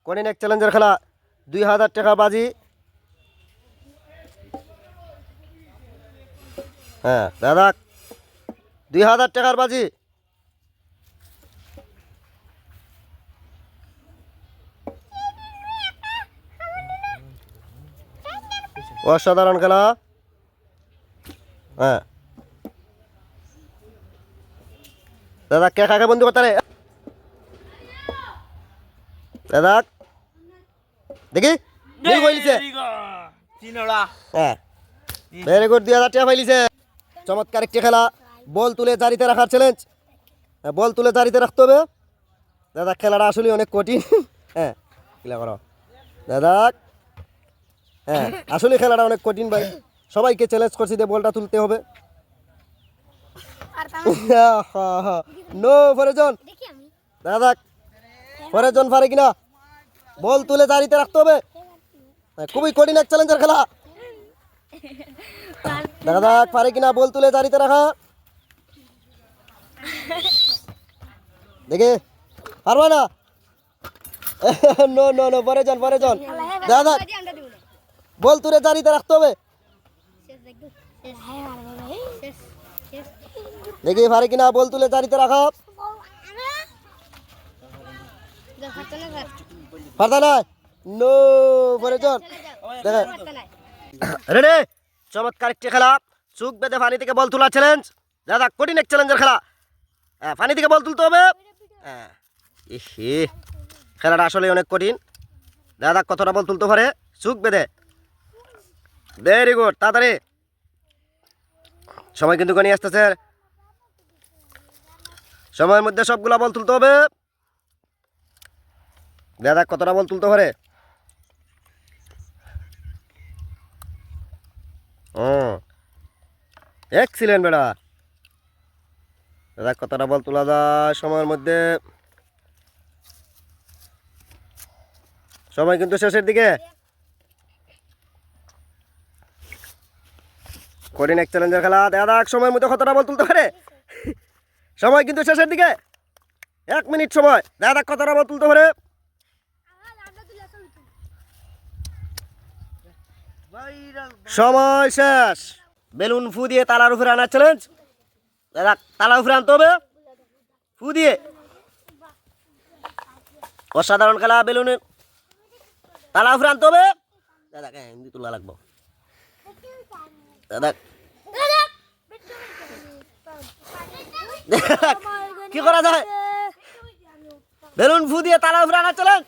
কঠিন এক চ্যালেঞ্জের খেলা 2000 টাকা বাজি। হ্যাঁ দাদা 2000 টাকার বাজি। অসাধারণ খেলা। হ্যাঁ দাদা কে কাকে বন্ধু করতে রে দাদা দেখি হ্যাঁ ভেরি গুড 2000 টাকা পাইলিছে। চমৎকার একটি খেলা। বল তুলে জারিতে রাখার চ্যালেঞ্জ। বল তুলে জারিতে রাখতে হবে দাদা। খেলাটা আসলে অনেক কঠিন। হ্যাঁ খেলা করো দাদা। হ্যাঁ আসলে খেলাটা অনেক কঠিন ভাই। সবাইকে চ্যালেঞ্জ করছি যে বলটা তুলতে হবে। নো ফরেজন দাদা। ফরেজন পারে কিনা বল তুলে জারিতে রাখতে হবে। খুবই কঠিন এক চ্যালেঞ্জের খেলা। দাদা পারে কিনা বল তুলে জারিতে রাখা। দেখে পারবে না। নো নো নো ফরেজন ফরেজন দাদা বল তুলে জারিতে রাখতে হবে। দেখি পারে কিনা বল তুলে জারিতে রাখা। পারতা না। নো ফরেজন দেখে রেডি। চমৎকার একটি খেলা। চোখ বেঁধে পানি থেকে বল তোলা চ্যালেঞ্জ দাদা। কঠিন এক চ্যালেঞ্জের খেলা। হ্যাঁ পানি থেকে বল তুলতে হবে। হ্যাঁ খেলাটা আসলে অনেক কঠিন দাদা। কতটা বল তুলতে পারে চোখ বেঁধে। ভেরি গুড তাড়াতাড়ি সময় কিন্তু নিয়ে আসতেছে। সময়ের মধ্যে সবগুলা বল তুলতে হবে দাদা। কতটা বল তুলতে পারে। এক্সিলেন্ট বেটা দাদা। কতটা বল তোলা যায় সময়ের মধ্যে। সময় কিন্তু শেষের দিকে। কঠিন এক চ্যালেঞ্জের খেলা দাদা। সময়ের মধ্যে কতটা বল তুলতে পারে। সময় কিন্তু শেষের দিকে। 1 মিনিট সময় দাদা। কতটা বল তুলতে পারে। সময় শেষ। বেলুন ফু দিয়ে তালার উপরে আনার চ্যালেঞ্জ দাদা। তালার উপরে আনতে হবে ফু দিয়ে। অসাধারণ খেলা। বেলুনের তালা উপরে আনতে হবে দাদা। হিন্দি তোলা লাগবো দাদা। কি করা যায়। বেলুন ফু দিয়ে তালা উপরে আনার চ্যালেঞ্জ।